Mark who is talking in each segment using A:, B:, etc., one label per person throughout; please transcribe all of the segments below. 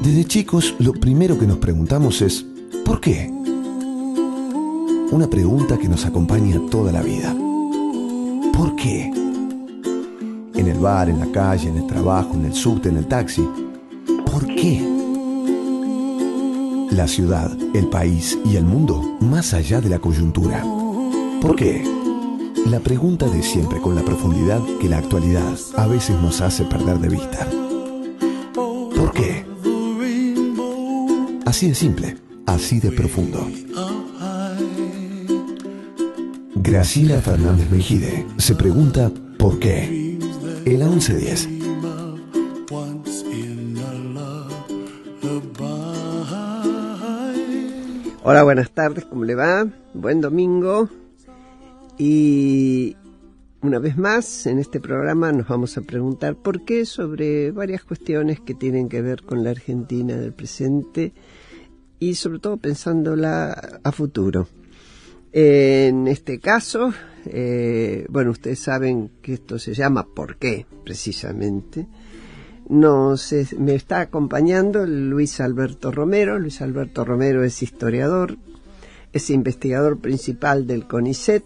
A: Desde chicos, lo primero que nos preguntamos es ¿por qué? Una pregunta que nos acompaña toda la vida. ¿Por qué? En el bar, en la calle, en el trabajo, en el subte, en el taxi. ¿Por qué? La ciudad, el país y el mundo, más allá de la coyuntura. ¿Por qué? La pregunta de siempre, con la profundidad que la actualidad a veces nos hace perder de vista. ¿Por qué? Así de simple, así de profundo. Graciela Fernández Mejide se pregunta ¿por qué? El 1110.
B: Hola, buenas tardes, ¿cómo le va? Buen domingo. Y una vez más, en este programa nos vamos a preguntar por qué sobre varias cuestiones que tienen que ver con la Argentina del presente y sobre todo pensándola a futuro. En este caso, bueno, ustedes saben que esto se llama ¿por qué? Precisamente. Me está acompañando Luis Alberto Romero. Luis Alberto Romero es historiador, es investigador principal del CONICET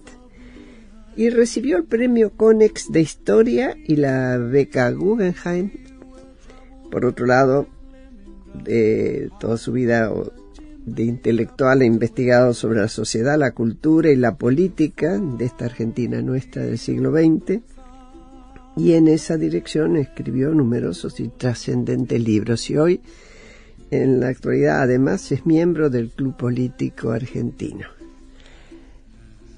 B: y recibió el premio CONEX de Historia y la beca Guggenheim. Por otro lado, toda su vida de intelectual ha investigado sobre la sociedad, la cultura y la política de esta Argentina nuestra del siglo XX, y en esa dirección escribió numerosos y trascendentes libros, y hoy, en la actualidad, además, es miembro del Club Político Argentino.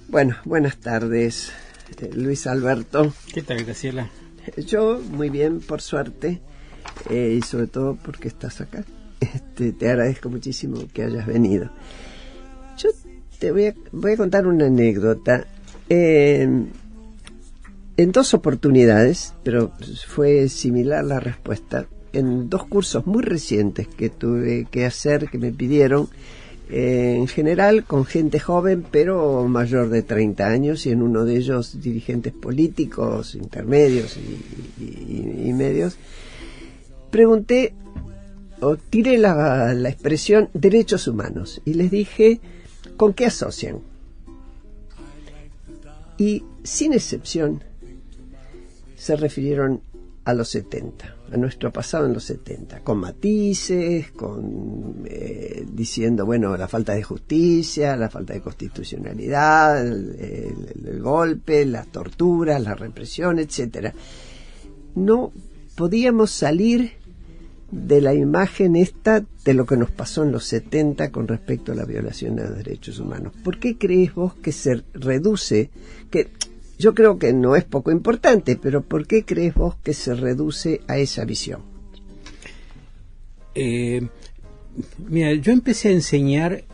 B: Bueno, buenas tardes, Luis Alberto.
C: ¿Qué tal, Graciela?
B: Yo, muy bien, por suerte, y sobre todo porque estás acá. Te agradezco muchísimo que hayas venido. Yo te voy a contar una anécdota. En dos oportunidades, pero fue similar la respuesta, en dos cursos muy recientes que tuve que hacer, que me pidieron, en general con gente joven, pero mayor de 30 años, y en uno de ellos dirigentes políticos, intermedios y medios, pregunté, o tiré la expresión derechos humanos, y les dije, ¿con qué asocian? Y sin excepción, se refirieron a los 70, a nuestro pasado en los 70, con matices, diciendo, bueno, la falta de justicia, la falta de constitucionalidad, el golpe, las torturas, la represión, etcétera. No podíamos salir de la imagen esta de lo que nos pasó en los 70 con respecto a la violación de los derechos humanos. ¿Por qué crees vos que se reduce, que yo creo que no es poco importante, pero ¿por qué crees vos que se reduce a esa visión?
C: Mira, yo empecé a enseñar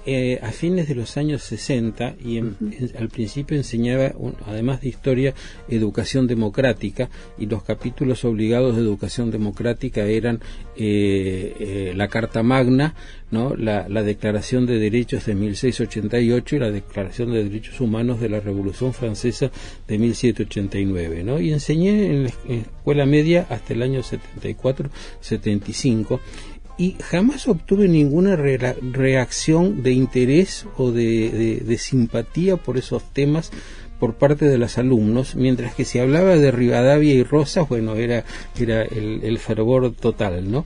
C: a fines de los años 60 y al principio enseñaba, además de historia, educación democrática, y los capítulos obligados de educación democrática eran la Carta Magna, ¿no? La Declaración de Derechos de 1688 y la Declaración de Derechos Humanos de la Revolución Francesa de 1789, ¿no? Y enseñé en la escuela media hasta el año 74-75, y jamás obtuve ninguna reacción de interés o de simpatía por esos temas por parte de los alumnos, mientras que si hablaba de Rivadavia y Rosas, bueno, era el fervor total, ¿no?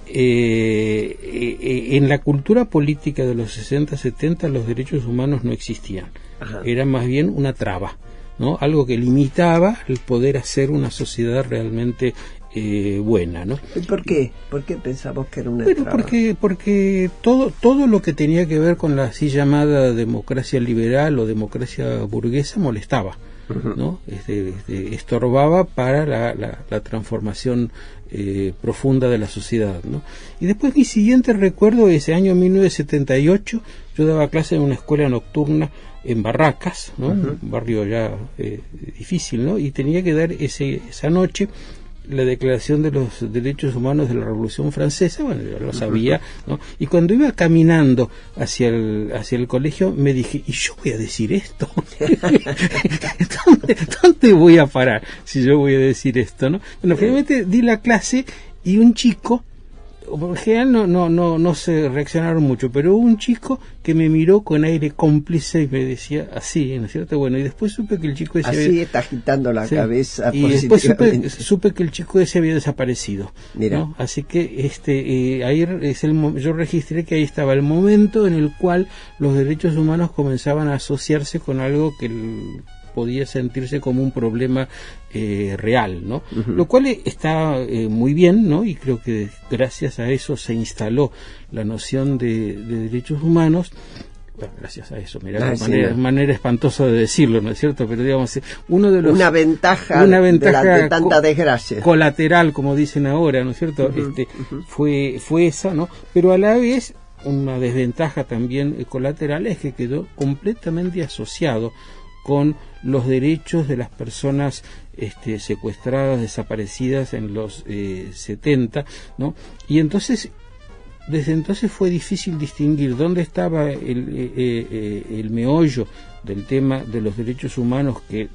C: En la cultura política de los 60-70 los derechos humanos no existían. Ajá. Era más bien una traba, ¿no? Algo que limitaba el poder hacer una sociedad realmente buena, ¿no?
B: ¿Por qué? ¿Por qué pensamos que era una
C: traba? Porque todo lo que tenía que ver con la así llamada democracia liberal o democracia burguesa molestaba, ¿no? Estorbaba para la transformación profunda de la sociedad, ¿no? Y después mi siguiente recuerdo, ese año 1978, yo daba clase en una escuela nocturna en Barracas, ¿no? Un barrio ya difícil, ¿no? Y tenía que dar esa noche la Declaración de los Derechos Humanos de la Revolución Francesa, bueno, yo lo sabía, ¿no? Y cuando iba caminando hacia el colegio, me dije, ¿y yo voy a decir esto? ¿Dónde voy a parar si yo voy a decir esto, no? Bueno, finalmente di la clase y un chico, en general no se reaccionaron mucho, pero hubo un chico que me miró con aire cómplice y me decía así, ¿no es cierto? Bueno, y después supe que el chico ese
B: así está agitando la cabeza
C: y después supe que el chico ese había desaparecido, ¿no? Así que ahí yo registré que ahí estaba el momento en el cual los derechos humanos comenzaban a asociarse con algo que podía sentirse como un problema real, ¿no? Lo cual está muy bien, ¿no? Y creo que gracias a eso se instaló la noción de derechos humanos. Bueno, gracias a eso, mira, manera espantosa de decirlo, ¿no es cierto? Pero digamos, uno de los
B: una ventaja de tanta desgracia
C: colateral, como dicen ahora, ¿no es cierto? Fue esa, ¿no? Pero a la vez una desventaja también colateral es que quedó completamente asociado con los derechos de las personas secuestradas, desaparecidas en los 70, ¿no? Y entonces, desde entonces fue difícil distinguir dónde estaba el meollo del tema de los derechos humanos, que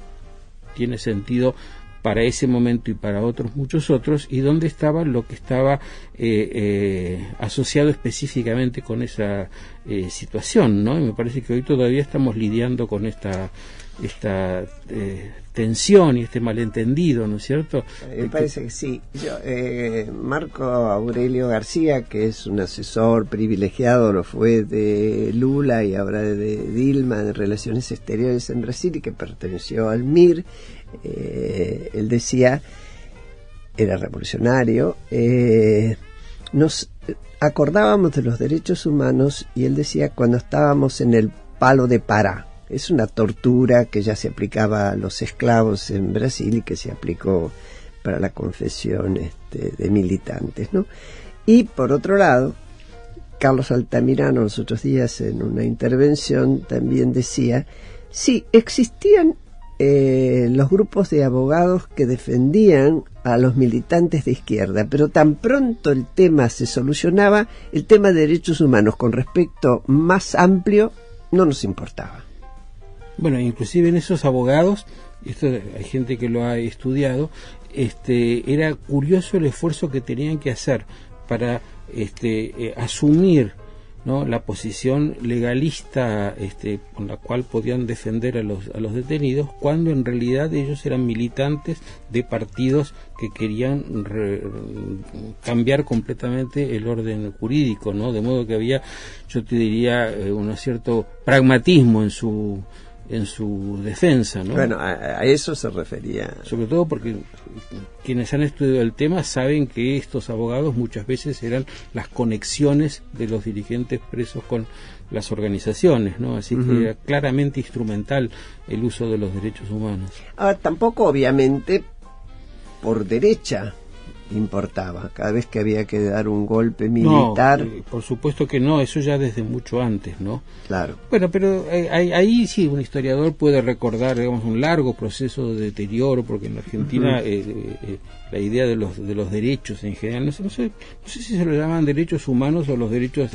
C: tiene sentido para ese momento y para muchos otros, y dónde estaba lo que estaba asociado específicamente con esa situación, ¿no? Y me parece que hoy todavía estamos lidiando con esta tensión y este malentendido, ¿no es cierto?
B: Me parece que sí. Marco Aurelio García, que es un asesor privilegiado, lo fue de Lula y ahora de Dilma en Relaciones Exteriores en Brasil, y que perteneció al MIR, él decía, era revolucionario, nos acordábamos de los derechos humanos, y él decía, cuando estábamos en el palo de Pará. Es una tortura que ya se aplicaba a los esclavos en Brasil y que se aplicó para la confesión de militantes, ¿no? Y por otro lado, Carlos Altamirano los otros días en una intervención también decía, sí, existían los grupos de abogados que defendían a los militantes de izquierda, pero tan pronto el tema se solucionaba, el tema de derechos humanos con respecto más amplio no nos importaba.
C: Bueno, inclusive en esos abogados, esto hay gente que lo ha estudiado, era curioso el esfuerzo que tenían que hacer para asumir, ¿no?, la posición legalista con la cual podían defender a los detenidos, cuando en realidad ellos eran militantes de partidos que querían cambiar completamente el orden jurídico, ¿no? De modo que había, yo te diría, un cierto pragmatismo en su defensa, ¿no?
B: Bueno, a eso se refería.
C: Sobre todo porque quienes han estudiado el tema saben que estos abogados muchas veces eran las conexiones de los dirigentes presos con las organizaciones, ¿no? Así que era claramente instrumental el uso de los derechos humanos.
B: Ahora, tampoco obviamente por derecha importaba, cada vez que había que dar un golpe militar.
C: No, por supuesto que no, eso ya desde mucho antes, ¿no?
B: Claro.
C: Bueno, pero ahí sí un historiador puede recordar, digamos, un largo proceso de deterioro, porque en la Argentina la idea de los derechos en general, no sé si se lo llaman derechos humanos o los derechos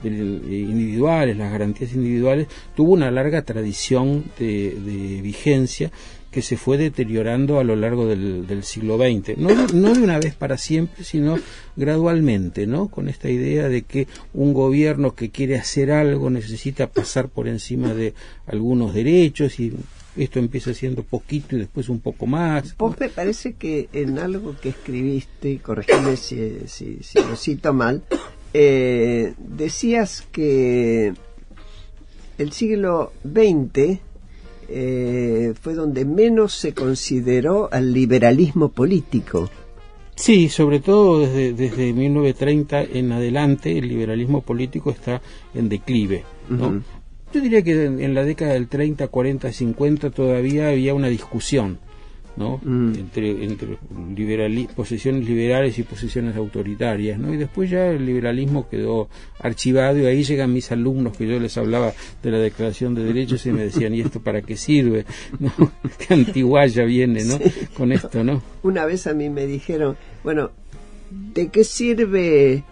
C: individuales, las garantías individuales, tuvo una larga tradición de vigencia que se fue deteriorando a lo largo del siglo XX, no de una vez para siempre, sino gradualmente, ¿no? Con esta idea de que un gobierno que quiere hacer algo necesita pasar por encima de algunos derechos, y esto empieza siendo poquito y después un poco más.
B: Vos me parece que en algo que escribiste, y corregime si lo cito mal, decías que el siglo XX fue donde menos se consideró al liberalismo político.
C: Sí, sobre todo desde 1930 en adelante el liberalismo político está en declive, ¿no? Yo diría que en la década del 30, 40, 50 todavía había una discusión ¿no? Entre posiciones liberales y posiciones autoritarias, ¿no? Y después ya el liberalismo quedó archivado, y ahí llegan mis alumnos que yo les hablaba de la Declaración de Derechos y me decían, ¿y esto para qué sirve? ¿No? Qué antiguaya viene, ¿no? Sí. Con esto, ¿no?
B: Una vez a mí me dijeron, bueno, ¿de qué sirve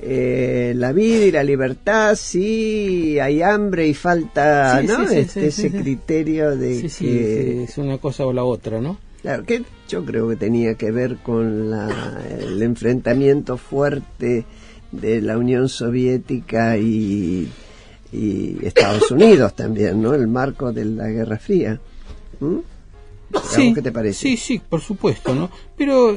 B: la vida y la libertad si hay hambre y falta, ¿no? Ese criterio de que
C: es una cosa o la otra, ¿no?
B: Claro, que yo creo que tenía que ver con el enfrentamiento fuerte de la Unión Soviética y Estados Unidos también, ¿no? El marco de la Guerra Fría.
C: Sí,
B: ¿qué te parece?
C: Sí, por supuesto, ¿no? Pero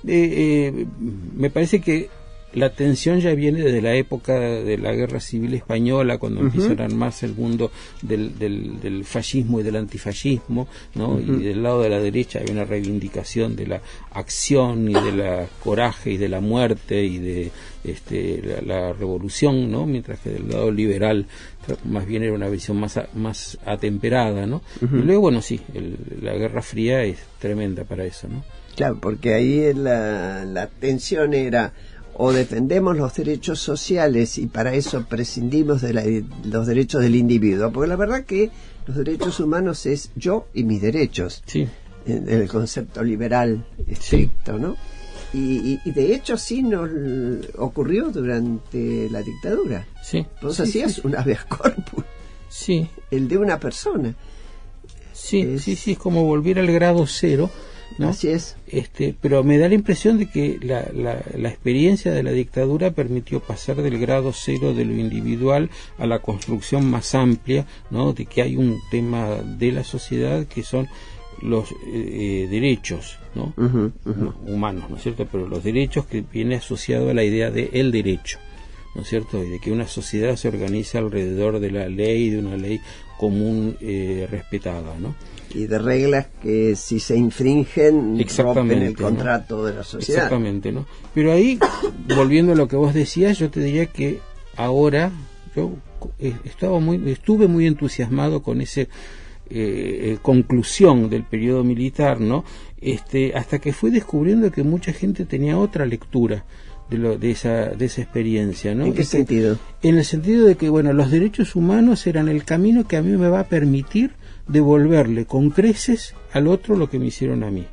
C: me parece que la tensión ya viene desde la época de la Guerra Civil Española, cuando empieza a armarse el mundo del fascismo y del antifascismo, ¿no? Y del lado de la derecha hay una reivindicación de la acción y de la coraje y de la muerte y de la revolución, ¿no? Mientras que del lado liberal más bien era una visión más atemperada, ¿no? Y luego, bueno, sí, la Guerra Fría es tremenda para eso, ¿no?
B: Claro, porque ahí la tensión era: o defendemos los derechos sociales y para eso prescindimos de los derechos del individuo, porque la verdad que los derechos humanos es yo y mis derechos,
C: sí,
B: en el concepto liberal estricto, sí, ¿no? Y de hecho sí nos ocurrió durante la dictadura.
C: Sí.
B: Vos hacías un habeas corpus,
C: sí,
B: el de una persona.
C: Sí, es como volver al grado cero, ¿no?
B: Así es.
C: Pero me da la impresión de que la experiencia de la dictadura permitió pasar del grado cero de lo individual a la construcción más amplia, ¿no? De que hay un tema de la sociedad que son los derechos, ¿no? Humanos, ¿no es cierto? Pero los derechos, que viene asociado a la idea de el derecho, ¿no es cierto? Y de que una sociedad se organiza alrededor de la ley, de una ley común respetada, ¿no?
B: Y de reglas que si se infringen rompen el contrato, ¿no?, de la sociedad.
C: Exactamente, ¿no? Pero ahí, volviendo a lo que vos decías, yo te diría que ahora yo estuve muy entusiasmado con esa conclusión del periodo militar, ¿no? Hasta que fui descubriendo que mucha gente tenía otra lectura de esa experiencia, ¿no?
B: ¿En qué sentido?
C: En el sentido de que, bueno, los derechos humanos eran el camino que a mí me va a permitir devolverle con creces al otro lo que me hicieron a mí.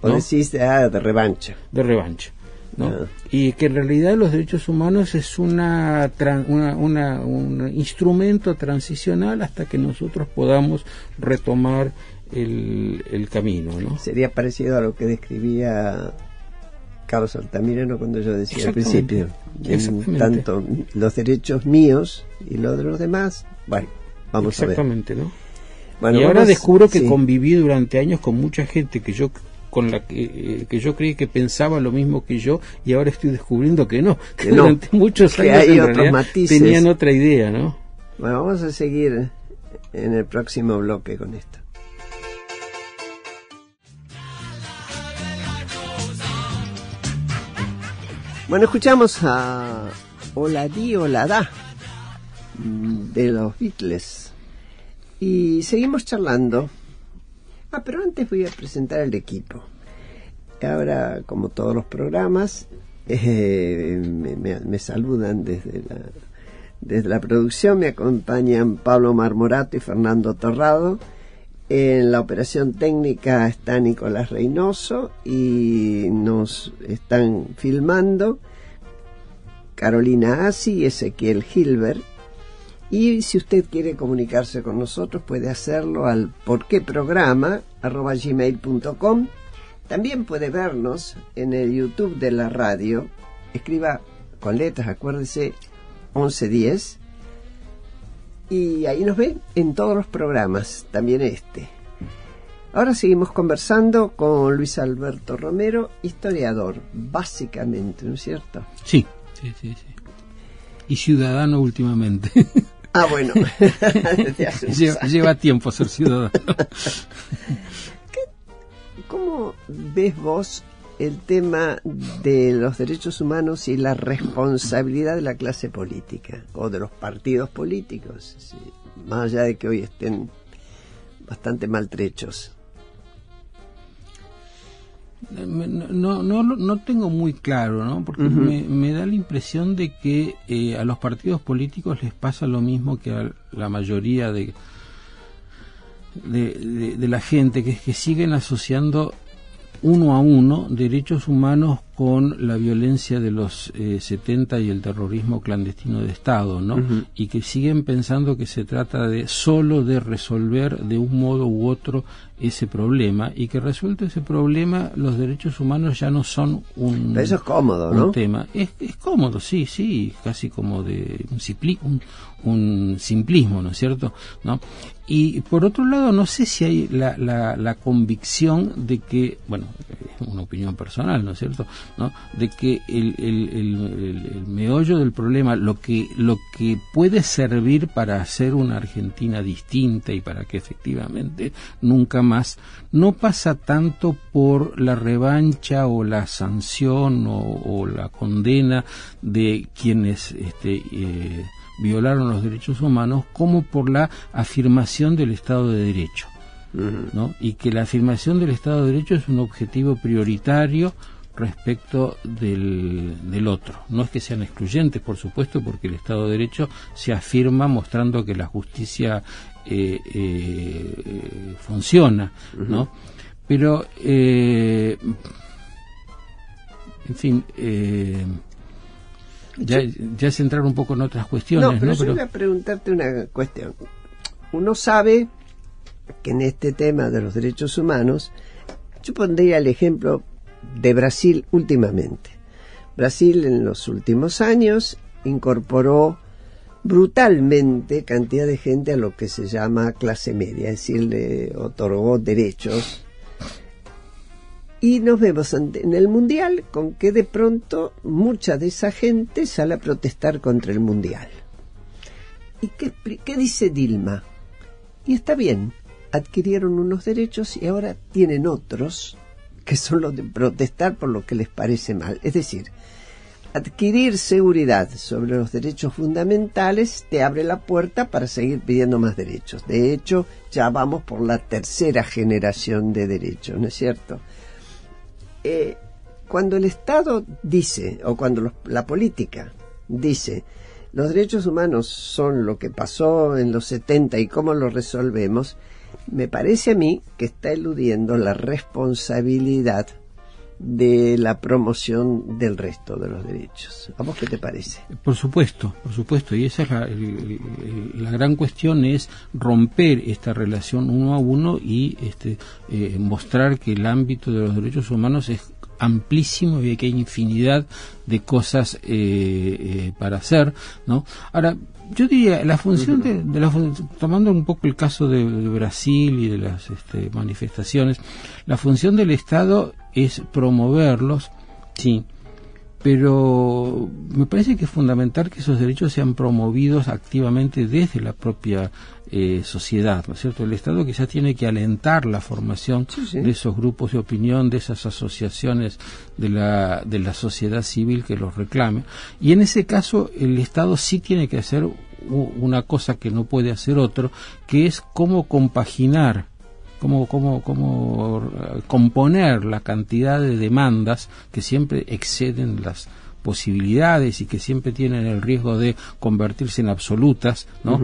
B: Vos decís de revancha.
C: De revancha, ¿no? Y que en realidad los derechos humanos es un instrumento transicional hasta que nosotros podamos retomar el camino, ¿no?
B: Sería parecido a lo que describía Carlos Altamirano cuando yo decía al principio, tanto los derechos míos y los de los demás, bueno, vamos a ver.
C: Exactamente, ¿no? Bueno, y ahora descubro que conviví durante años con mucha gente que yo creí que pensaba lo mismo que yo, y ahora estoy descubriendo que no, que durante muchos años
B: hay otros matices,
C: tenían otra idea, ¿no?
B: Bueno, vamos a seguir en el próximo bloque con esto. Bueno, escuchamos a Hola Di, Hola Da de los Beatles y seguimos charlando. Pero antes voy a presentar al equipo. Ahora, como todos los programas, me saludan desde la producción. Me acompañan Pablo Marmorato y Fernando Torrado. En la operación técnica está Nicolás Reynoso y nos están filmando Carolina Asi y Ezequiel Gilbert. Y si usted quiere comunicarse con nosotros, puede hacerlo al porqueprograma@gmail.com. También puede vernos en el YouTube de la radio. Escriba con letras, acuérdese, 1110. Y ahí nos ven en todos los programas, también este. Ahora seguimos conversando con Luis Alberto Romero, historiador, básicamente, ¿no es cierto?
C: Sí. Y ciudadano últimamente.
B: Bueno.
C: Lleva tiempo ser ciudadano.
B: ¿Cómo ves vos el tema de los derechos humanos y la responsabilidad de la clase política o de los partidos políticos? Sí, más allá de que hoy estén bastante maltrechos.
C: No tengo muy claro, ¿no? Porque me da la impresión de que a los partidos políticos les pasa lo mismo que a la mayoría de la gente, que es que siguen asociando uno a uno derechos humanos con la violencia de los 70 y el terrorismo clandestino de Estado, ¿no? Y que siguen pensando que se trata solo de resolver de un modo u otro ese problema, y que resuelto ese problema los derechos humanos ya no son un...
B: Pero eso es cómodo, ¿no?
C: Tema. Es cómodo, sí, casi como de un simplismo, ¿no es cierto? ¿No? Y por otro lado, no sé si hay la convicción de que, bueno, es una opinión personal, ¿no es cierto?, ¿no?, de que el meollo del problema, lo que puede servir para hacer una Argentina distinta y para que efectivamente nunca más, no pasa tanto por la revancha o la sanción o la condena de quienes violaron los derechos humanos, como por la afirmación del Estado de Derecho, ¿no? Y que la afirmación del Estado de Derecho es un objetivo prioritario respecto del otro. No es que sean excluyentes, por supuesto, porque el Estado de Derecho se afirma mostrando que la justicia funciona, ¿no? Pero, en fin, ya es entrar un poco en otras cuestiones.
B: No, pero yo voy a preguntarte una cuestión. Uno sabe que en este tema de los derechos humanos, yo pondría el ejemplo de Brasil últimamente. Brasil en los últimos años incorporó brutalmente cantidad de gente a lo que se llama clase media, es decir, le otorgó derechos. Y nos vemos en el Mundial con que de pronto mucha de esa gente sale a protestar contra el Mundial. ¿Y qué dice Dilma? Y está bien, adquirieron unos derechos y ahora tienen otros, que son los de protestar por lo que les parece mal. Es decir, adquirir seguridad sobre los derechos fundamentales te abre la puerta para seguir pidiendo más derechos. De hecho, ya vamos por la tercera generación de derechos, ¿no es cierto? Cuando el Estado dice, o cuando la política dice, los derechos humanos son lo que pasó en los 70 y cómo lo resolvemos, me parece a mí que está eludiendo la responsabilidad de la promoción del resto de los derechos. ¿A vos qué te parece?
C: Por supuesto, y esa es la gran cuestión, es romper esta relación uno a uno y mostrar que el ámbito de los derechos humanos es amplísimo y que hay infinidad de cosas para hacer, ¿no? Ahora, yo diría, la función tomando un poco el caso de Brasil y de las manifestaciones, la función del Estado es promoverlos, sí, pero me parece que es fundamental que esos derechos sean promovidos activamente desde la propia sociedad, ¿no es cierto? El Estado quizás tiene que alentar la formación de esos grupos de opinión, de esas asociaciones de la sociedad civil que los reclame, y en ese caso el Estado sí tiene que hacer una cosa que no puede hacer otro, que es cómo compaginar, cómo componer la cantidad de demandas que siempre exceden las posibilidades y que siempre tienen el riesgo de convertirse en absolutas, ¿no?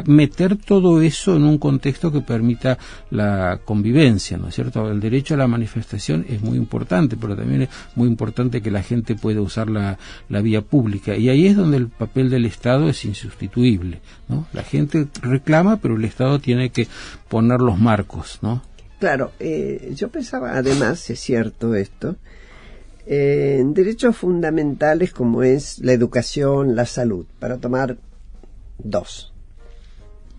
C: Meter todo eso en un contexto que permita la convivencia, ¿no es cierto? El derecho a la manifestación es muy importante, pero también es muy importante que la gente pueda usar la vía pública, y ahí es donde el papel del Estado es insustituible, ¿no? La gente reclama, pero el Estado tiene que poner los marcos, ¿no?
B: Claro, yo pensaba, además, es cierto esto, en derechos fundamentales como es la educación, la salud, para tomar dos.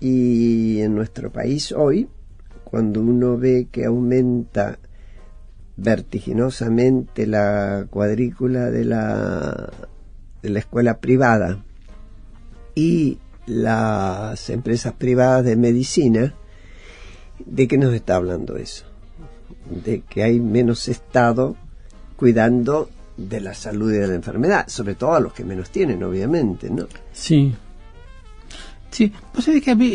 B: Y en nuestro país hoy, cuando uno ve que aumenta vertiginosamente la cuadrícula de la escuela privada y las empresas privadas de medicina, ¿de qué nos está hablando eso? De que hay menos Estado cuidando de la salud y de la enfermedad, sobre todo a los que menos tienen, obviamente, ¿no?
C: Sí. Sí, vos sabés que a mí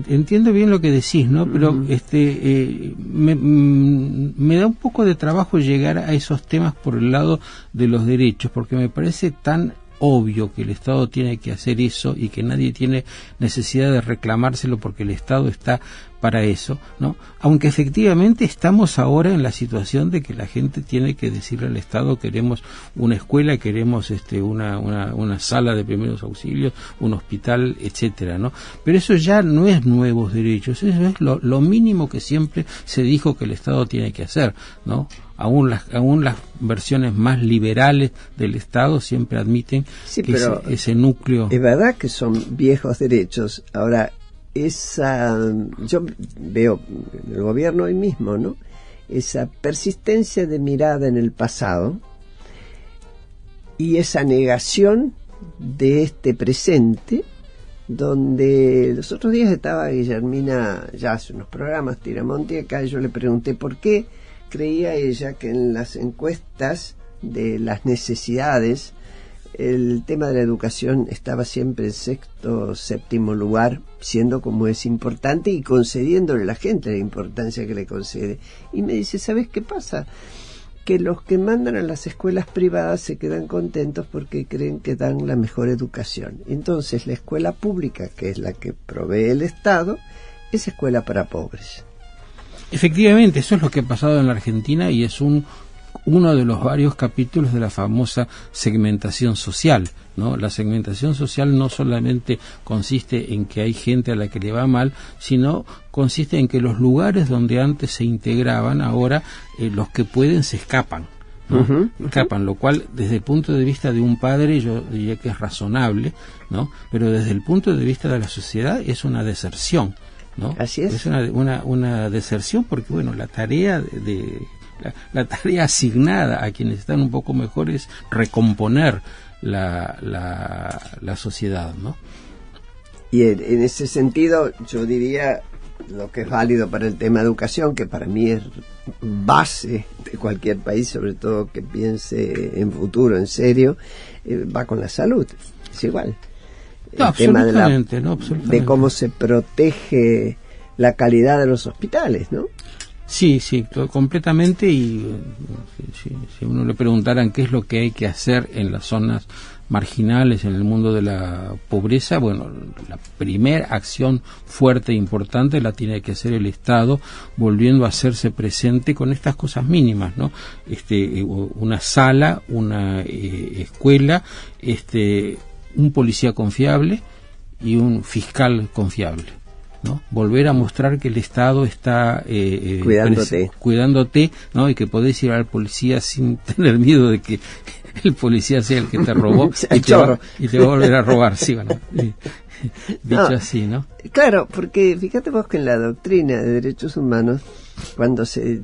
C: entiendo bien lo que decís, ¿no? Pero me da un poco de trabajo llegar a esos temas por el lado de los derechos, porque me parece tan obvio que el Estado tiene que hacer eso y que nadie tiene necesidad de reclamárselo porque el Estado está para eso, ¿no? Aunque efectivamente estamos ahora en la situación de que la gente tiene que decirle al Estado: queremos una escuela, queremos una sala de primeros auxilios, un hospital, etcétera, ¿no? Pero eso ya no es nuevos derechos, eso es lo mínimo que siempre se dijo que el Estado tiene que hacer, ¿no? Aún las versiones más liberales del Estado siempre admiten que ese núcleo...
B: Es verdad que son viejos derechos. Ahora, yo veo en el gobierno hoy mismo, ¿no?, esa persistencia de mirada en el pasado y esa negación de este presente, donde los otros días estaba Guillermina, ya hace unos programas, Tiramonte, acá, y yo le pregunté por qué creía ella que en las encuestas de las necesidades el tema de la educación estaba siempre en sexto, séptimo lugar, siendo como es importante y concediéndole a la gente la importancia que le concede. Y me dice: ¿sabes qué pasa? Que los que mandan a las escuelas privadas se quedan contentos porque creen que dan la mejor educación. Entonces la escuela pública, que es la que provee el Estado, es escuela para pobres.
C: Efectivamente, eso es lo que ha pasado en la Argentina y es uno de los varios capítulos de la famosa segmentación social, ¿no? La segmentación social no solamente consiste en que hay gente a la que le va mal, sino consiste en que los lugares donde antes se integraban, ahora los que pueden se escapan, ¿no? Escapan, lo cual desde el punto de vista de un padre yo diría que es razonable, ¿no? Pero desde el punto de vista de la sociedad es una deserción, ¿no?
B: Así es.
C: Es una deserción porque, bueno, la tarea la tarea asignada a quienes están un poco mejor es recomponer la sociedad, ¿no?
B: Y en ese sentido yo diría lo que es válido para el tema de educación, que para mí es base de cualquier país, sobre todo que piense en futuro, en serio, va con la salud, es igual.
C: No,
B: el tema
C: absolutamente.
B: De cómo se protege la calidad de los hospitales, ¿no?
C: Sí, completamente. Y si uno le preguntaran qué es lo que hay que hacer en las zonas marginales, en el mundo de la pobreza, bueno, la primera acción fuerte e importante la tiene que hacer el Estado, volviendo a hacerse presente con estas cosas mínimas, ¿no? Una sala, una escuela, un policía confiable y un fiscal confiable, ¿no? Volver a mostrar que el Estado está cuidándote, ¿no? Y que podés ir al policía sin tener miedo de que el policía sea el que te robó y te va a volver a robar, sí, bueno, dicho así, ¿no?
B: Claro, porque fíjate vos que en la doctrina de derechos humanos, cuando se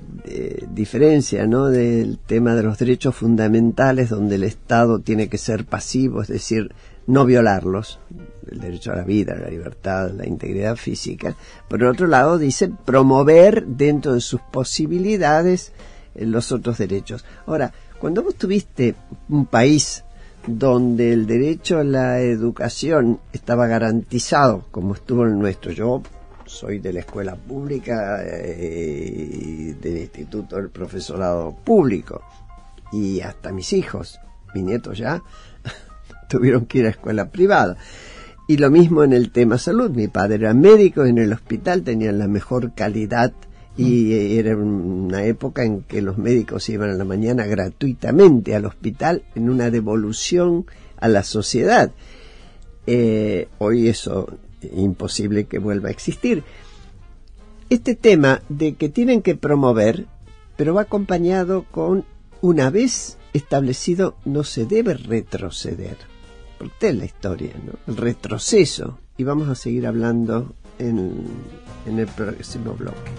B: diferencia, ¿no?, del tema de los derechos fundamentales, donde el Estado tiene que ser pasivo, es decir, no violarlos, el derecho a la vida, a la libertad, la integridad física. Por otro lado, dice promover dentro de sus posibilidades los otros derechos. Ahora, cuando vos tuviste un país donde el derecho a la educación estaba garantizado, como estuvo el nuestro, yo soy de la escuela pública, del instituto del profesorado público, y hasta mis hijos, mis nietos ya, tuvieron que ir a escuela privada. Y lo mismo en el tema salud. Mi padre era médico, en el hospital tenían la mejor calidad y era una época en que los médicos iban a la mañana gratuitamente al hospital en una devolución a la sociedad. Hoy eso es imposible que vuelva a existir. Este tema de que tienen que promover, pero va acompañado con, una vez establecido, no se debe retroceder. Porque es la historia, ¿no? El retroceso. Y vamos a seguir hablando en el próximo bloque.